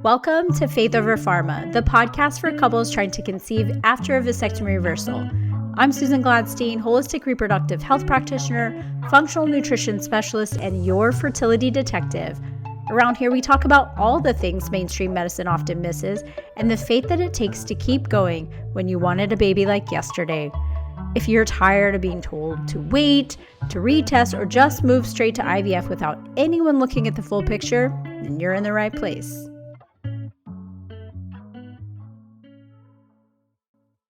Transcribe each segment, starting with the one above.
Welcome to Faith Over Pharma, the podcast for couples trying to conceive after a vasectomy reversal. I'm Susan Gladstein, holistic reproductive health practitioner, functional nutrition specialist, and your fertility detective. Around here, we talk about all the things mainstream medicine often misses and the faith that it takes to keep going when you wanted a baby like yesterday. If you're tired of being told to wait, to retest, or just move straight to IVF without anyone looking at the full picture, then you're in the right place.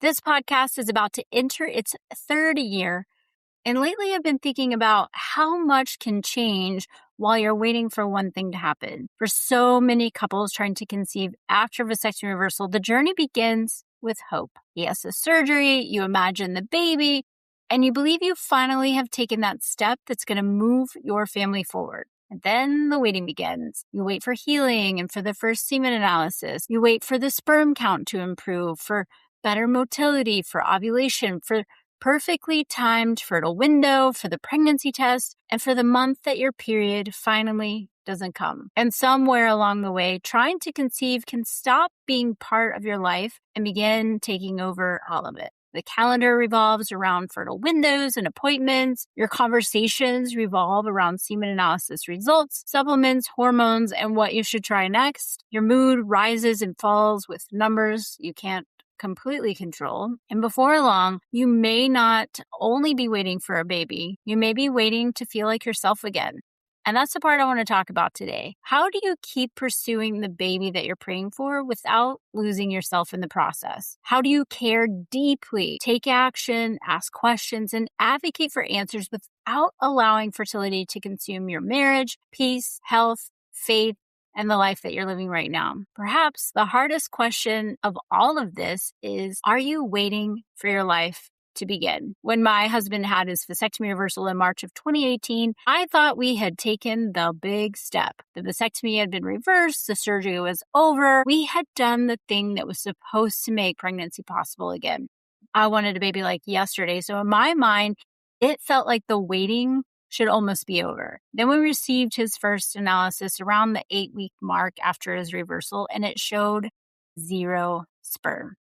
This podcast is about to enter its third year, and lately I've been thinking about how much can change while you're waiting for one thing to happen. For so many couples trying to conceive after vasectomy reversal, the journey begins with hope. Yes, the surgery, you imagine the baby, and you believe you finally have taken that step that's going to move your family forward. And then the waiting begins. You wait for healing and for the first semen analysis. You wait for the sperm count to improve, for better motility, for ovulation, for perfectly timed fertile window, for the pregnancy test, and for the month that your period finally doesn't come. And somewhere along the way, trying to conceive can stop being part of your life and begin taking over all of it. The calendar revolves around fertile windows and appointments. Your conversations revolve around semen analysis results, supplements, hormones, and what you should try next. Your mood rises and falls with numbers you can't completely control. And before long, you may not only be waiting for a baby, you may be waiting to feel like yourself again. And that's the part I want to talk about today. How do you keep pursuing the baby that you're praying for without losing yourself in the process? How do you care deeply, take action, ask questions, and advocate for answers without allowing fertility to consume your marriage, peace, health, faith, and the life that you're living right now? Perhaps the hardest question of all of this is, are you waiting for your life to begin? When my husband had his vasectomy reversal in March of 2018, I thought we had taken the big step. The vasectomy had been reversed, the surgery was over. We had done the thing that was supposed to make pregnancy possible again. I wanted a baby like yesterday, so in my mind, it felt like the waiting should almost be over. Then we received his first analysis around the 8-week mark after his reversal, and it showed zero-sperm.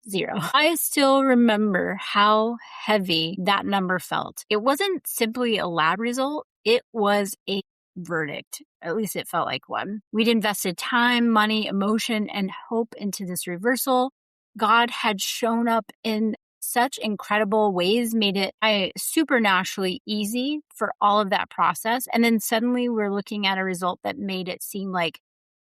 I still remember how heavy that number felt. It wasn't simply a lab result, it was a verdict. At least it felt like one. We'd invested time, money, emotion, and hope into this reversal. God had shown up in such incredible ways, made it supernaturally easy for all of that process. And then suddenly we're looking at a result that made it seem like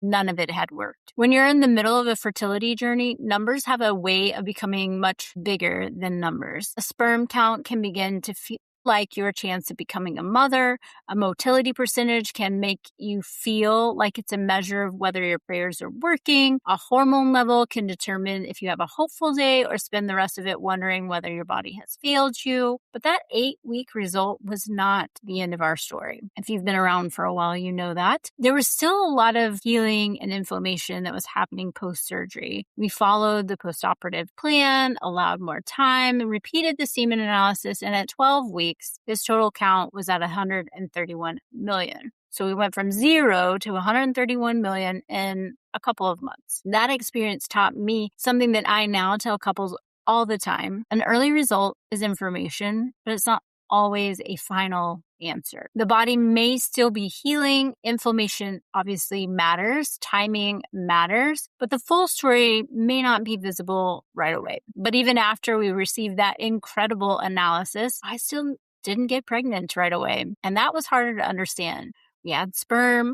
none of it had worked. When you're in the middle of a fertility journey, numbers have a way of becoming much bigger than numbers. A sperm count can begin to feel like your chance of becoming a mother. A motility percentage can make you feel like it's a measure of whether your prayers are working. A hormone level can determine if you have a hopeful day or spend the rest of it wondering whether your body has failed you. But that 8-week result was not the end of our story. If you've been around for a while, you know that. There was still a lot of healing and inflammation that was happening post-surgery. We followed the post-operative plan, allowed more time, and repeated the semen analysis, and at 12 weeks, his total count was at 131 million. So we went from 0 to 131 million in a couple of months. That experience taught me something that I now tell couples all the time. An early result is information, but it's not always a final answer. The body may still be healing. Inflammation obviously matters. Timing matters, but the full story may not be visible right away. But even after we received that incredible analysis, I still didn't get pregnant right away. And that was harder to understand. We had sperm.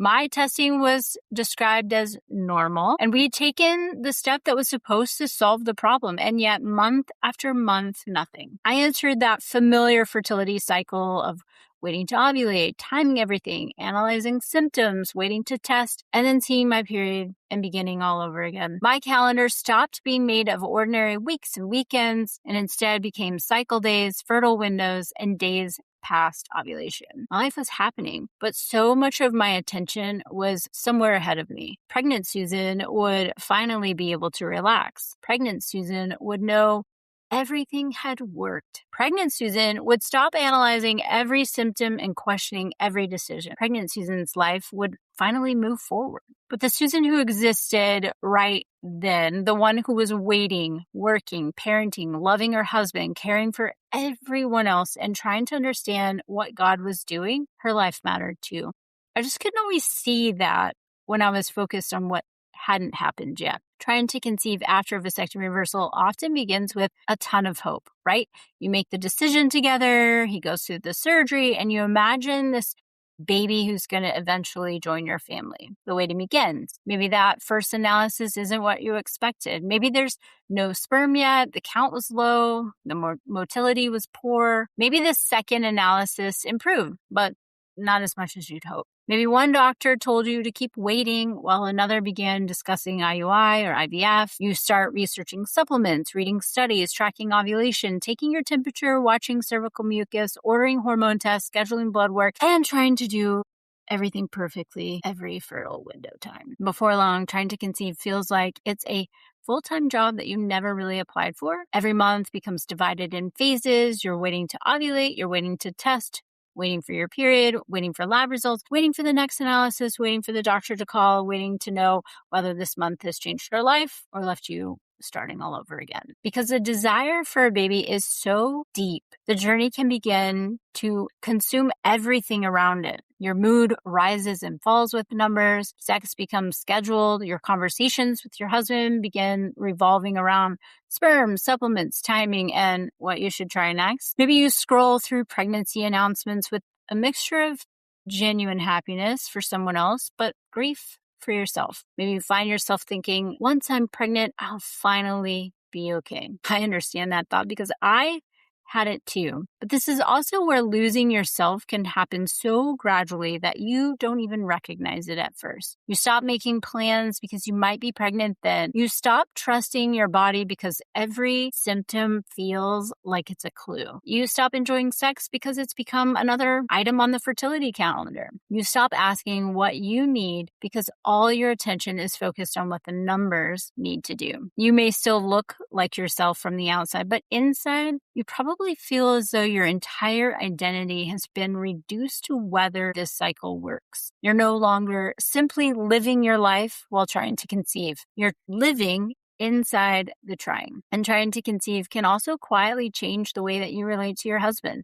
My testing was described as normal, and we had taken the step that was supposed to solve the problem, and yet month after month, nothing. I entered that familiar fertility cycle of waiting to ovulate, timing everything, analyzing symptoms, waiting to test, and then seeing my period and beginning all over again. My calendar stopped being made of ordinary weeks and weekends and instead became cycle days, fertile windows, and days past ovulation. My life was happening, but so much of my attention was somewhere ahead of me. Pregnant Susan would finally be able to relax. Pregnant Susan would know everything had worked. Pregnant Susan would stop analyzing every symptom and questioning every decision. Pregnant Susan's life would finally move forward. But the Susan who existed right then, the one who was waiting, working, parenting, loving her husband, caring for everyone else, and trying to understand what God was doing, her life mattered too. I just couldn't always see that when I was focused on what hadn't happened yet. Trying to conceive after a vasectomy reversal often begins with a ton of hope, right? You make the decision together, he goes through the surgery, and you imagine this baby who's going to eventually join your family. The waiting begins. Maybe that first analysis isn't what you expected. Maybe there's no sperm yet, the count was low, the motility was poor. Maybe the second analysis improved, but not as much as you'd hope. Maybe one doctor told you to keep waiting while another began discussing IUI or IVF. You start researching supplements, reading studies, tracking ovulation, taking your temperature, watching cervical mucus, ordering hormone tests, scheduling blood work, and trying to do everything perfectly every fertile window time. Before long, trying to conceive feels like it's a full-time job that you never really applied for. Every month becomes divided in phases. You're waiting to ovulate, you're waiting to test, waiting for your period, waiting for lab results, waiting for the next analysis, waiting for the doctor to call, waiting to know whether this month has changed your life or left you starting all over again. Because the desire for a baby is so deep, the journey can begin to consume everything around it. Your mood rises and falls with numbers. Sex becomes scheduled. Your conversations with your husband begin revolving around sperm, supplements, timing, and what you should try next. Maybe you scroll through pregnancy announcements with a mixture of genuine happiness for someone else, but grief for yourself. Maybe you find yourself thinking, once I'm pregnant, I'll finally be okay. I understand that thought because I had it too. But this is also where losing yourself can happen so gradually that you don't even recognize it at first. You stop making plans because you might be pregnant then. You stop trusting your body because every symptom feels like it's a clue. You stop enjoying sex because it's become another item on the fertility calendar. You stop asking what you need because all your attention is focused on what the numbers need to do. You may still look like yourself from the outside, but inside, you probably feel as though your entire identity has been reduced to whether this cycle works. You're no longer simply living your life while trying to conceive. You're living inside the trying. And trying to conceive can also quietly change the way that you relate to your husband.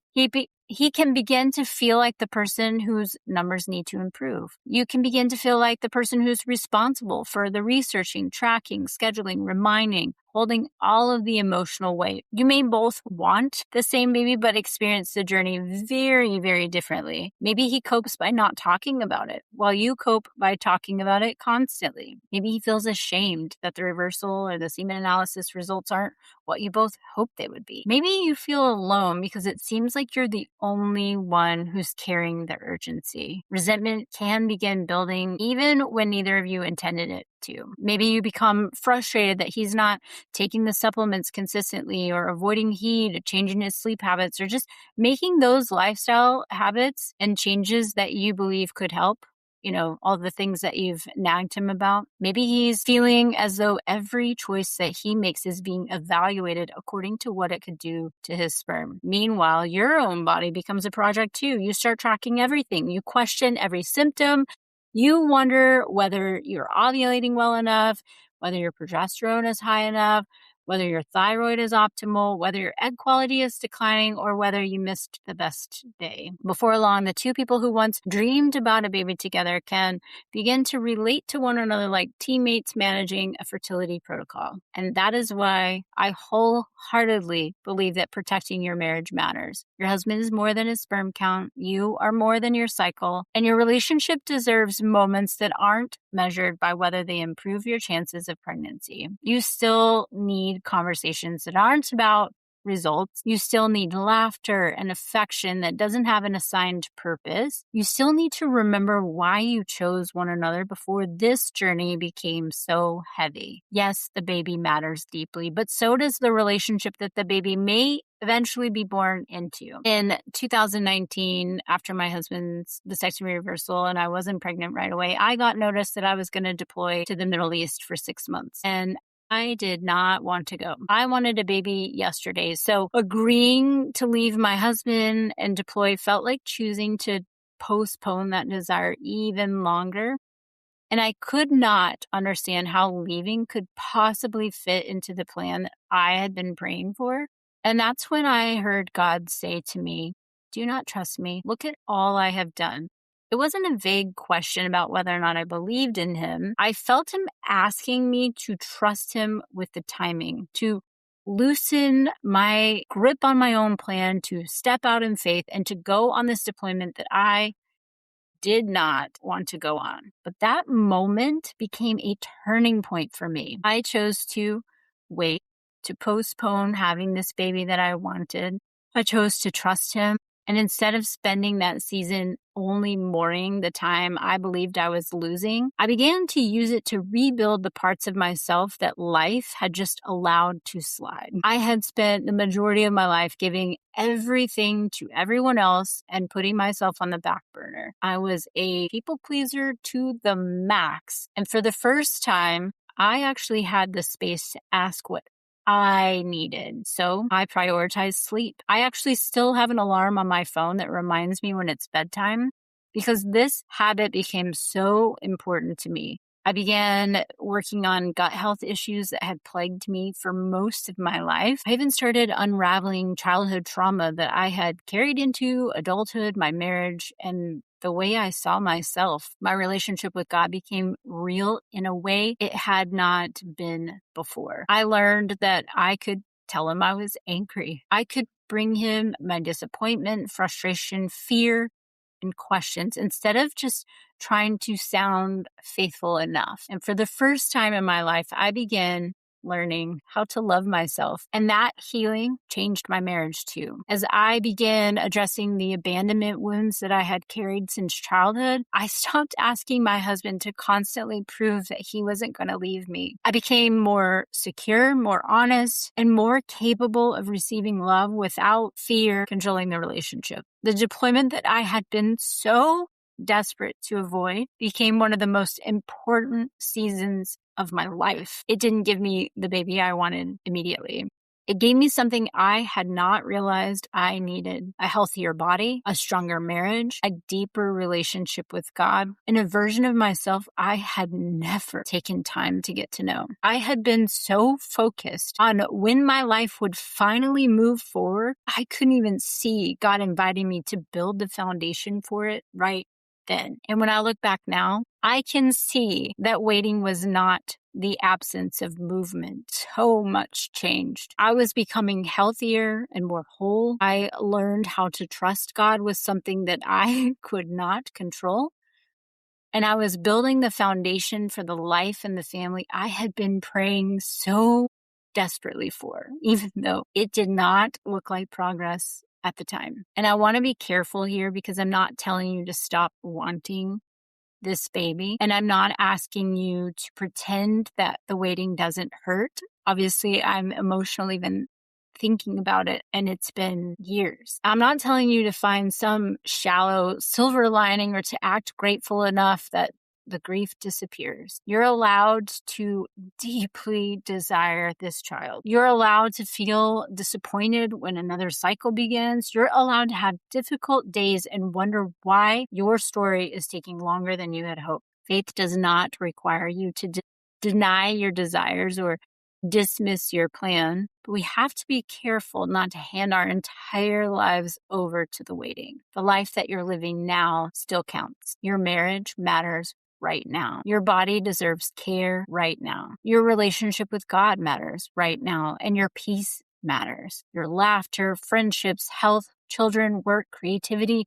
He can begin to feel like the person whose numbers need to improve. You can begin to feel like the person who's responsible for the researching, tracking, scheduling, reminding, holding all of the emotional weight. You may both want the same baby, but experience the journey very, very differently. Maybe he copes by not talking about it, while you cope by talking about it constantly. Maybe he feels ashamed that the reversal or the semen analysis results aren't what you both hoped they would be. Maybe you feel alone because it seems like you're the only one who's carrying the urgency. Resentment can begin building even when neither of you intended it to. Maybe you become frustrated that he's not taking the supplements consistently or avoiding heat, changing his sleep habits, or just making those lifestyle habits and changes that you believe could help. All the things that you've nagged him about. Maybe he's feeling as though every choice that he makes is being evaluated according to what it could do to his sperm. Meanwhile, your own body becomes a project too. You start tracking everything. You question every symptom. You wonder whether you're ovulating well enough, whether your progesterone is high enough, whether your thyroid is optimal, whether your egg quality is declining, or whether you missed the best day. Before long, the two people who once dreamed about a baby together can begin to relate to one another like teammates managing a fertility protocol. And that is why I wholeheartedly believe that protecting your marriage matters. Your husband is more than his sperm count. You are more than your cycle. And your relationship deserves moments that aren't measured by whether they improve your chances of pregnancy. You still need conversations that aren't about results. You still need laughter and affection that doesn't have an assigned purpose. You still need to remember why you chose one another before this journey became so heavy. Yes, the baby matters deeply, but so does the relationship that the baby may eventually be born into. In 2019, after my husband's vasectomy reversal and I wasn't pregnant right away, I got notice that I was going to deploy to the Middle East for 6 months. And I did not want to go. I wanted a baby yesterday. So agreeing to leave my husband and deploy felt like choosing to postpone that desire even longer. And I could not understand how leaving could possibly fit into the plan that I had been praying for. And that's when I heard God say to me, "Do not trust me. Look at all I have done." It wasn't a vague question about whether or not I believed in him. I felt him asking me to trust him with the timing, to loosen my grip on my own plan, to step out in faith, and to go on this deployment that I did not want to go on. But that moment became a turning point for me. I chose to wait, to postpone having this baby that I wanted. I chose to trust him. And instead of spending that season only mourning the time I believed I was losing, I began to use it to rebuild the parts of myself that life had just allowed to slide. I had spent the majority of my life giving everything to everyone else and putting myself on the back burner. I was a people pleaser to the max. And for the first time, I actually had the space to ask what I needed. So I prioritized sleep. I actually still have an alarm on my phone that reminds me when it's bedtime because this habit became so important to me. I began working on gut health issues that had plagued me for most of my life. I even started unraveling childhood trauma that I had carried into adulthood, my marriage, and the way I saw myself. My relationship with God became real in a way it had not been before. I learned that I could tell him I was angry. I could bring him my disappointment, frustration, fear, and questions instead of just trying to sound faithful enough. And for the first time in my life, I began learning how to love myself. And that healing changed my marriage too. As I began addressing the abandonment wounds that I had carried since childhood, I stopped asking my husband to constantly prove that he wasn't going to leave me. I became more secure, more honest, and more capable of receiving love without fear controlling the relationship. The deployment that I had been so desperate to avoid became one of the most important seasons of my life. It didn't give me the baby I wanted immediately. It gave me something I had not realized I needed: a healthier body, a stronger marriage, a deeper relationship with God, and a version of myself I had never taken time to get to know. I had been so focused on when my life would finally move forward, I couldn't even see God inviting me to build the foundation for it right then. And when I look back now, I can see that waiting was not the absence of movement. So much changed. I was becoming healthier and more whole. I learned how to trust God with something that I could not control. And I was building the foundation for the life and the family I had been praying so desperately for, even though it did not look like progress at the time. And I want to be careful here because I'm not telling you to stop wanting this baby. And I'm not asking you to pretend that the waiting doesn't hurt. Obviously, I'm emotionally even thinking about it, and it's been years. I'm not telling you to find some shallow silver lining or to act grateful enough that the grief disappears. You're allowed to deeply desire this child. You're allowed to feel disappointed when another cycle begins. You're allowed to have difficult days and wonder why your story is taking longer than you had hoped. Faith does not require you to deny your desires or dismiss your plan, but we have to be careful not to hand our entire lives over to the waiting. The life that you're living now still counts. Your marriage matters right now. Your body deserves care right now. Your relationship with God matters right now, and your peace matters. Your laughter, friendships, health, children, work, creativity,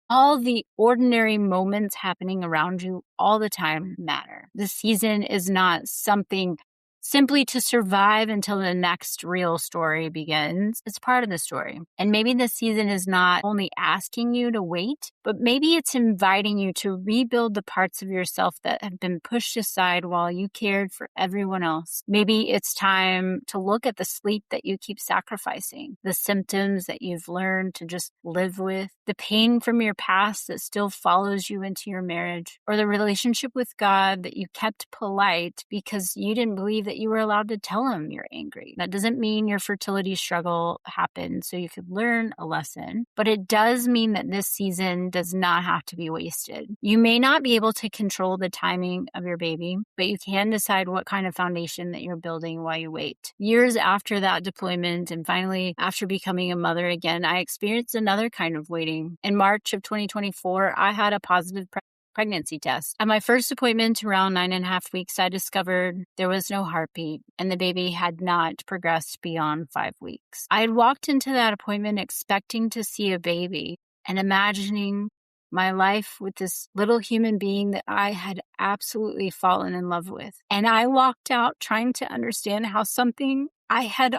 all the ordinary moments happening around you all the time matter. The season is not something simply to survive until the next real story begins. It's part of the story. And maybe this season is not only asking you to wait, but maybe it's inviting you to rebuild the parts of yourself that have been pushed aside while you cared for everyone else. Maybe it's time to look at the sleep that you keep sacrificing, the symptoms that you've learned to just live with, the pain from your past that still follows you into your marriage, or the relationship with God that you kept polite because you didn't believe that that you were allowed to tell him you're angry. That doesn't mean your fertility struggle happened so you could learn a lesson, but it does mean that this season does not have to be wasted. You may not be able to control the timing of your baby, but you can decide what kind of foundation that you're building while you wait. Years after that deployment, and finally after becoming a mother again, I experienced another kind of waiting. In March of 2024, I had a positive pregnancy test. At my first appointment, around 9.5 weeks, I discovered there was no heartbeat and the baby had not progressed beyond 5 weeks. I had walked into that appointment expecting to see a baby and imagining my life with this little human being that I had absolutely fallen in love with. And I walked out trying to understand how something I had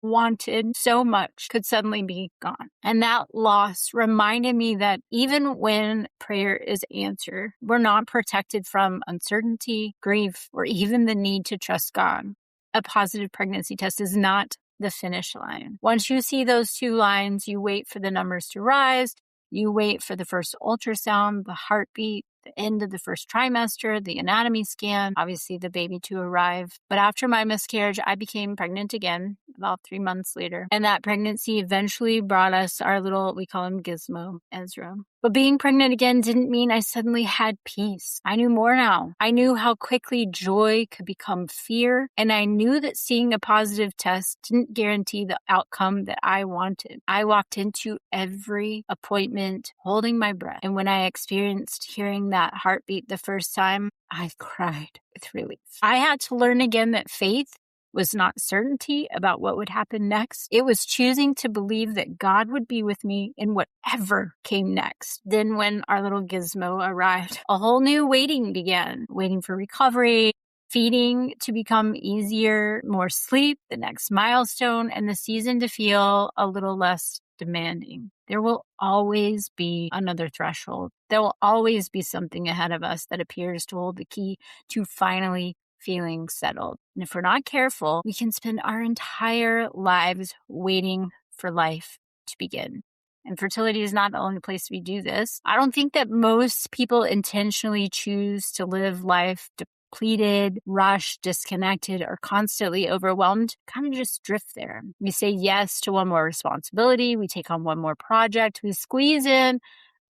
wanted so much could suddenly be gone. And that loss reminded me that even when prayer is answered, we're not protected from uncertainty, grief, or even the need to trust God. A positive pregnancy test is not the finish line. Once you see those two lines, you wait for the numbers to rise. You wait for the first ultrasound, the heartbeat, the end of the first trimester, the anatomy scan, obviously the baby to arrive. But after my miscarriage, I became pregnant again about 3 months later. And that pregnancy eventually brought us our little, we call him Gizmo, Ezra. But being pregnant again didn't mean I suddenly had peace. I knew more now. I knew how quickly joy could become fear. And I knew that seeing a positive test didn't guarantee the outcome that I wanted. I walked into every appointment holding my breath. And when I experienced hearing that heartbeat the first time, I cried with relief. I had to learn again that faith was not certainty about what would happen next. It was choosing to believe that God would be with me in whatever came next. Then when our little Gizmo arrived, a whole new waiting began. Waiting for recovery, feeding to become easier, more sleep, the next milestone, and the season to feel a little less demanding. There will always be another threshold. There will always be something ahead of us that appears to hold the key to finally feeling settled. And if we're not careful, we can spend our entire lives waiting for life to begin. And fertility is not the only place we do this. I don't think that most people intentionally choose to live life depleted, rushed, disconnected, or constantly overwhelmed. Kind of just drift there. We say yes to one more responsibility. We take on one more project. We squeeze in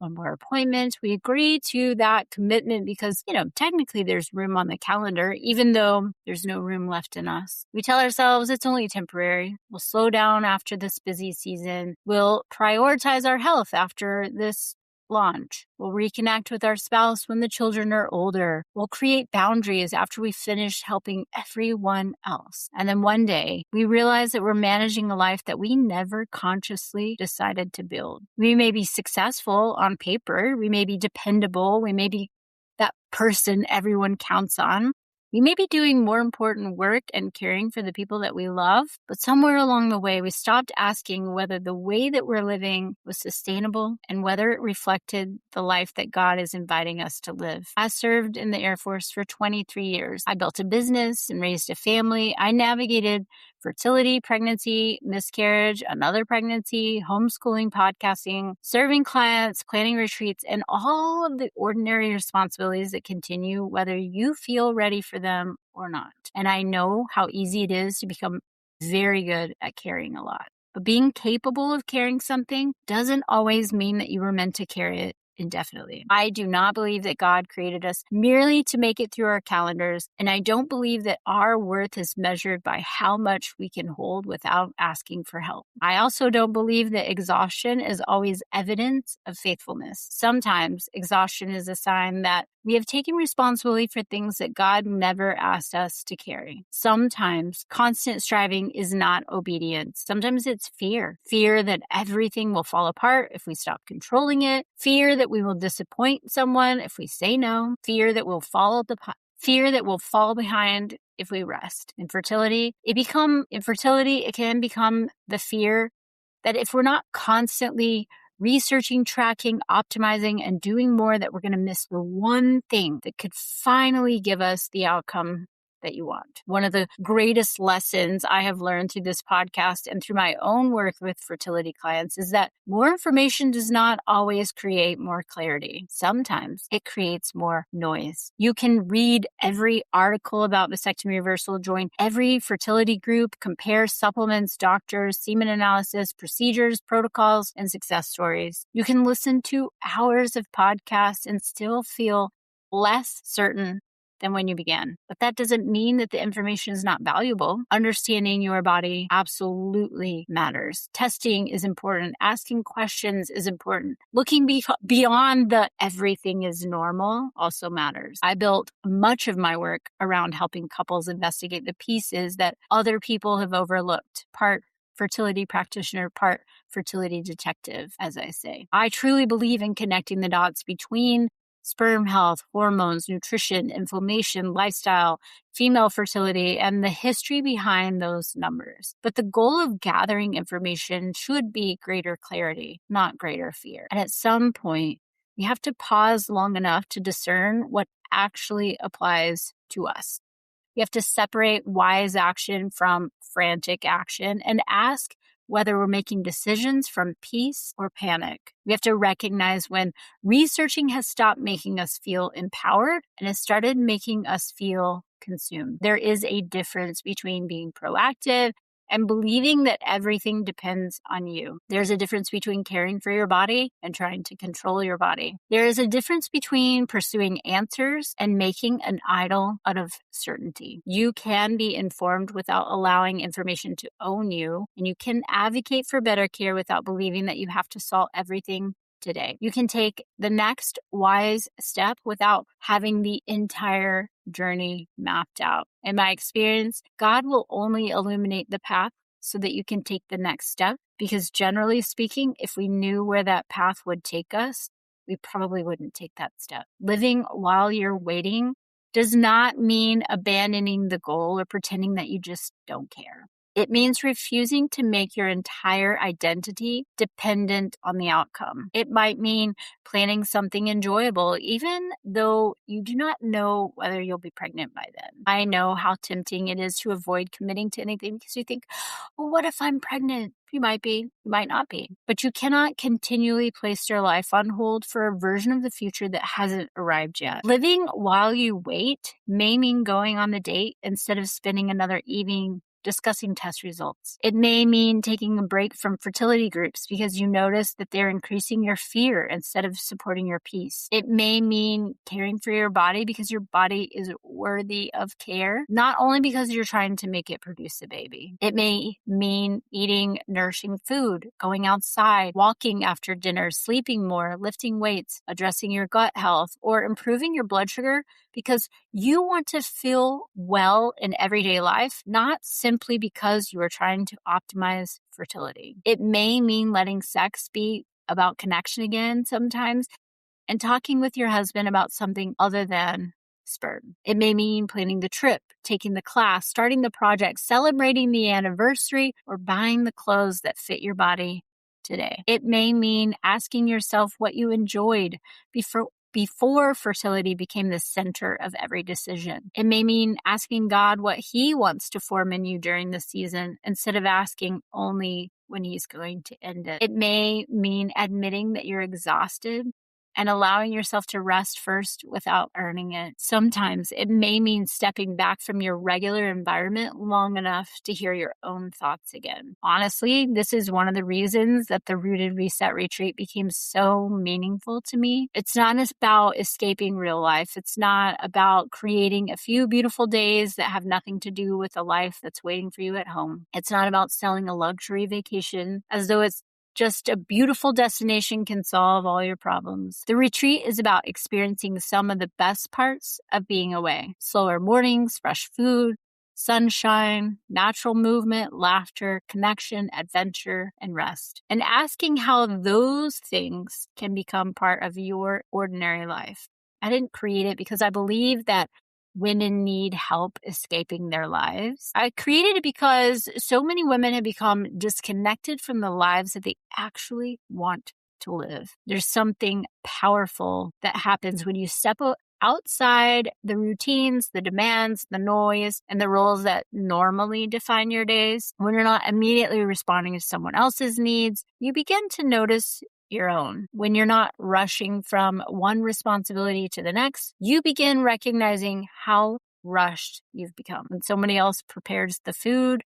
one more appointment. We agree to that commitment because, technically there's room on the calendar, even though there's no room left in us. We tell ourselves it's only temporary. We'll slow down after this busy season. We'll prioritize our health after this launch. We'll reconnect with our spouse when the children are older. We'll create boundaries after we finish helping everyone else. And then one day, we realize that we're managing a life that we never consciously decided to build. We may be successful on paper. We may be dependable. We may be that person everyone counts on. We may be doing more important work and caring for the people that we love, but somewhere along the way, we stopped asking whether the way that we're living was sustainable and whether it reflected the life that God is inviting us to live. I served in the Air Force for 23 years. I built a business and raised a family. I navigated fertility, pregnancy, miscarriage, another pregnancy, homeschooling, podcasting, serving clients, planning retreats, and all of the ordinary responsibilities that continue whether you feel ready for them or not. And I know how easy it is to become very good at carrying a lot. But being capable of carrying something doesn't always mean that you were meant to carry it indefinitely. I do not believe that God created us merely to make it through our calendars, and I don't believe that our worth is measured by how much we can hold without asking for help. I also don't believe that exhaustion is always evidence of faithfulness. Sometimes exhaustion is a sign that we have taken responsibility for things that God never asked us to carry. Sometimes constant striving is not obedience. Sometimes it's fear. Fear that everything will fall apart if we stop controlling it. Fear that we will disappoint someone if we say no. Fear that we'll fall behind if we rest. In fertility, it can become the fear that if we're not constantly researching, tracking, optimizing, and doing more, that we're going to miss the one thing that could finally give us the outcome that you want. One of the greatest lessons I have learned through this podcast and through my own work with fertility clients is that more information does not always create more clarity. Sometimes it creates more noise. You can read every article about vasectomy reversal, join every fertility group, compare supplements, doctors, semen analysis, procedures, protocols, and success stories. You can listen to hours of podcasts and still feel less certain than when you began. But that doesn't mean that the information is not valuable. Understanding your body absolutely matters. Testing is important. Asking questions is important. Looking beyond the everything is normal also matters. I built much of my work around helping couples investigate the pieces that other people have overlooked. Part fertility practitioner, part fertility detective, as I say. I truly believe in connecting the dots between sperm health, hormones, nutrition, inflammation, lifestyle, female fertility, and the history behind those numbers. But the goal of gathering information should be greater clarity, not greater fear. And at some point, we have to pause long enough to discern what actually applies to us. You have to separate wise action from frantic action and ask whether we're making decisions from peace or panic. We have to recognize when researching has stopped making us feel empowered and has started making us feel consumed. There is a difference between being proactive and believing that everything depends on you. There's a difference between caring for your body and trying to control your body. There is a difference between pursuing answers and making an idol out of certainty. You can be informed without allowing information to own you, and you can advocate for better care without believing that you have to solve everything today. You can take the next wise step without having the entire journey mapped out. In my experience, God will only illuminate the path so that you can take the next step, because generally speaking, if we knew where that path would take us, we probably wouldn't take that step. Living while you're waiting does not mean abandoning the goal or pretending that you just don't care. It means refusing to make your entire identity dependent on the outcome. It might mean planning something enjoyable, even though you do not know whether you'll be pregnant by then. I know how tempting it is to avoid committing to anything because you think, well, what if I'm pregnant? You might be, you might not be. But you cannot continually place your life on hold for a version of the future that hasn't arrived yet. Living while you wait may mean going on the date instead of spending another evening discussing test results. It may mean taking a break from fertility groups because you notice that they're increasing your fear instead of supporting your peace. It may mean caring for your body because your body is worthy of care, not only because you're trying to make it produce a baby. It may mean eating nourishing food, going outside, walking after dinner, sleeping more, lifting weights, addressing your gut health, or improving your blood sugar because you want to feel well in everyday life, not simply because you are trying to optimize fertility. It may mean letting sex be about connection again sometimes and talking with your husband about something other than sperm. It may mean planning the trip, taking the class, starting the project, celebrating the anniversary, or buying the clothes that fit your body today. It may mean asking yourself what you enjoyed before fertility became the center of every decision. It may mean asking God what He wants to form in you during the season instead of asking only when He's going to end it. It may mean admitting that you're exhausted and allowing yourself to rest first without earning it. Sometimes it may mean stepping back from your regular environment long enough to hear your own thoughts again. Honestly, this is one of the reasons that the Rooted Reset Retreat became so meaningful to me. It's not about escaping real life. It's not about creating a few beautiful days that have nothing to do with the life that's waiting for you at home. It's not about selling a luxury vacation as though it's just a beautiful destination can solve all your problems. The retreat is about experiencing some of the best parts of being away. Slower mornings, fresh food, sunshine, natural movement, laughter, connection, adventure, and rest. And asking how those things can become part of your ordinary life. I didn't create it because I believe that women need help escaping their lives. I created it because so many women have become disconnected from the lives that they actually want to live. There's something powerful that happens when you step outside the routines, the demands, the noise, and the roles that normally define your days, when you're not immediately responding to someone else's needs, you begin to notice your own. When you're not rushing from one responsibility to the next, you begin recognizing how rushed you've become. When somebody else prepares the food,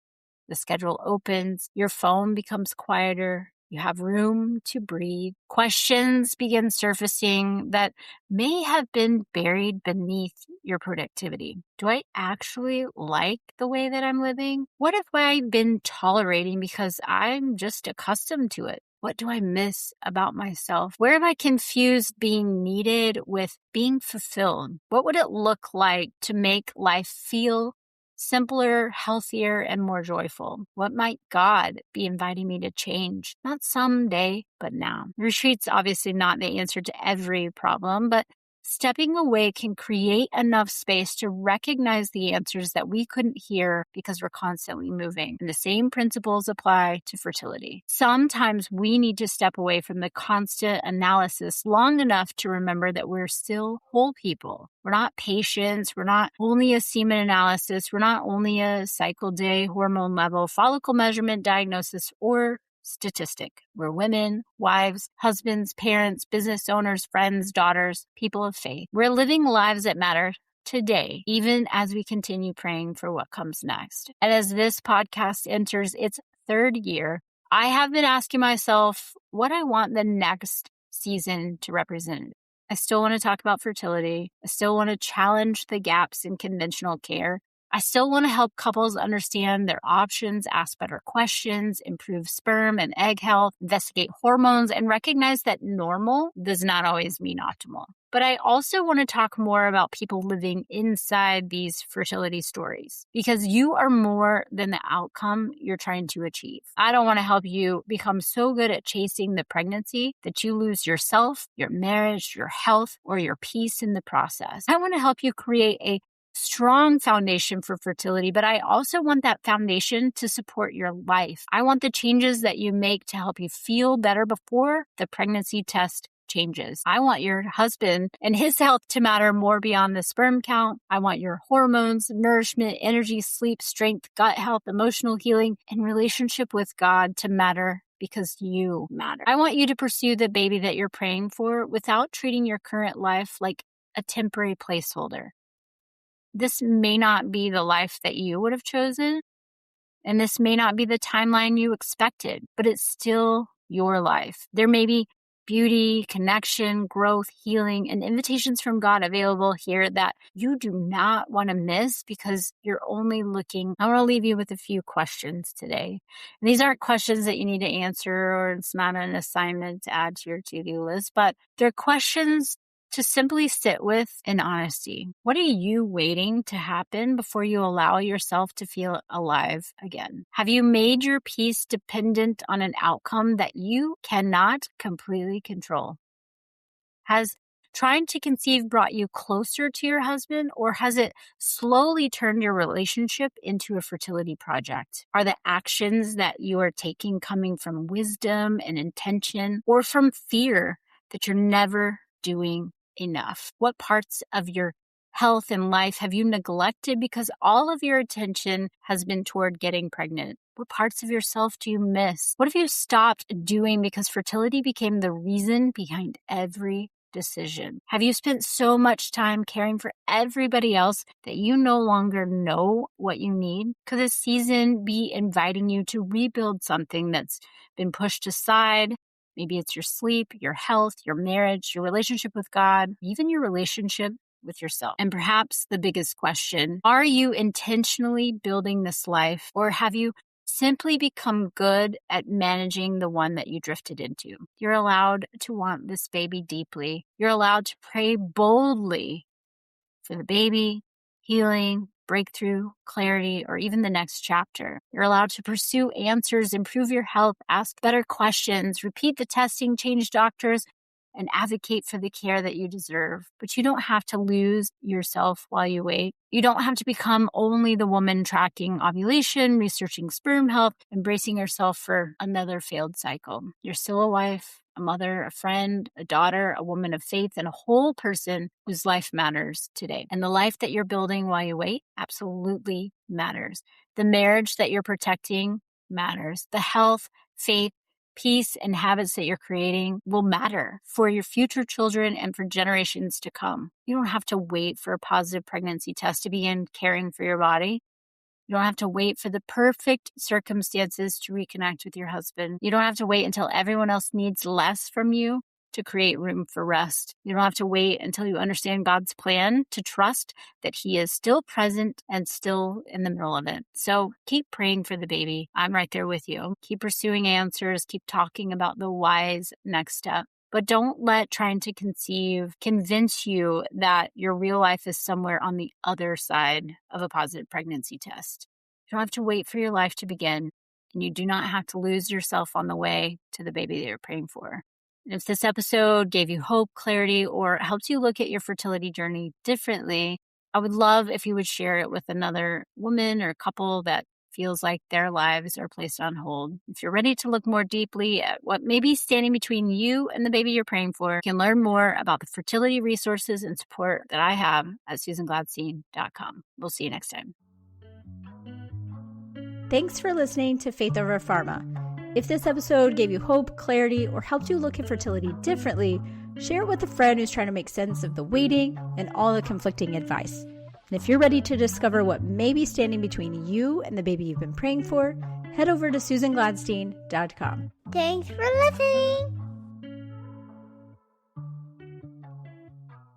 the schedule opens, your phone becomes quieter, you have room to breathe. Questions begin surfacing that may have been buried beneath your productivity. Do I actually like the way that I'm living? What have I been tolerating because I'm just accustomed to it? What do I miss about myself? Where have I confused being needed with being fulfilled? What would it look like to make life feel simpler, healthier, and more joyful? What might God be inviting me to change? Not someday, but now. Retreat's obviously not the answer to every problem, but stepping away can create enough space to recognize the answers that we couldn't hear because we're constantly moving. And the same principles apply to fertility. Sometimes we need to step away from the constant analysis long enough to remember that we're still whole people. We're not patients. We're not only a semen analysis. We're not only a cycle day, hormone level, follicle measurement, diagnosis, or statistic. We're women, wives, husbands, parents, business owners, friends, daughters, people of faith. We're living lives that matter today, even as we continue praying for what comes next. And as this podcast enters its third year, I have been asking myself what I want the next season to represent. I still want to talk about fertility. I still want to challenge the gaps in conventional care. I still want to help couples understand their options, ask better questions, improve sperm and egg health, investigate hormones, and recognize that normal does not always mean optimal. But I also want to talk more about people living inside these fertility stories, because you are more than the outcome you're trying to achieve. I don't want to help you become so good at chasing the pregnancy that you lose yourself, your marriage, your health, or your peace in the process. I want to help you create a strong foundation for fertility, but I also want that foundation to support your life. I want the changes that you make to help you feel better before the pregnancy test changes. I want your husband and his health to matter more beyond the sperm count. I want your hormones, nourishment, energy, sleep, strength, gut health, emotional healing, and relationship with God to matter because you matter. I want you to pursue the baby that you're praying for without treating your current life like a temporary placeholder. This may not be the life that you would have chosen, and this may not be the timeline you expected, but it's still your life. There may be beauty, connection, growth, healing, and invitations from God available here that you do not want to miss because you're only looking. I want to leave you with a few questions today. And these aren't questions that you need to answer, or it's not an assignment to add to your to-do list, but they're questions to simply sit with in honesty. What are you waiting to happen before you allow yourself to feel alive again? Have you made your peace dependent on an outcome that you cannot completely control? Has trying to conceive brought you closer to your husband, or has it slowly turned your relationship into a fertility project? Are the actions that you are taking coming from wisdom and intention, or from fear that you're never doing enough? What parts of your health and life have you neglected because all of your attention has been toward getting pregnant? What parts of yourself do you miss? What have you stopped doing because fertility became the reason behind every decision? Have you spent so much time caring for everybody else that you no longer know what you need? Could this season be inviting you to rebuild something that's been pushed aside? Maybe it's your sleep, your health, your marriage, your relationship with God, even your relationship with yourself. And perhaps the biggest question, are you intentionally building this life, or have you simply become good at managing the one that you drifted into? You're allowed to want this baby deeply. You're allowed to pray boldly for the baby, healing, breakthrough, clarity, or even the next chapter. You're allowed to pursue answers, improve your health, ask better questions, repeat the testing, change doctors, and advocate for the care that you deserve. But you don't have to lose yourself while you wait. You don't have to become only the woman tracking ovulation, researching sperm health, and bracing yourself for another failed cycle. You're still a wife, a mother, a friend, a daughter, a woman of faith, and a whole person whose life matters today. And the life that you're building while you wait absolutely matters. The marriage that you're protecting matters. The health, faith, peace, and habits that you're creating will matter for your future children and for generations to come. You don't have to wait for a positive pregnancy test to begin caring for your body. You don't have to wait for the perfect circumstances to reconnect with your husband. You don't have to wait until everyone else needs less from you to create room for rest. You don't have to wait until you understand God's plan to trust that He is still present and still in the middle of it. So keep praying for the baby. I'm right there with you. Keep pursuing answers. Keep talking about the wise next step. But don't let trying to conceive convince you that your real life is somewhere on the other side of a positive pregnancy test. You don't have to wait for your life to begin, and you do not have to lose yourself on the way to the baby that you're praying for. And if this episode gave you hope, clarity, or helped you look at your fertility journey differently, I would love if you would share it with another woman or couple that feels like their lives are placed on hold. If you're ready to look more deeply at what may be standing between you and the baby you're praying for, you can learn more about the fertility resources and support that I have at SusanGladstein.com. We'll see you next time. Thanks for listening to Faith Over Pharma. If this episode gave you hope, clarity, or helped you look at fertility differently, share it with a friend who's trying to make sense of the waiting and all the conflicting advice. And if you're ready to discover what may be standing between you and the baby you've been praying for, head over to SusanGladstein.com. Thanks for listening.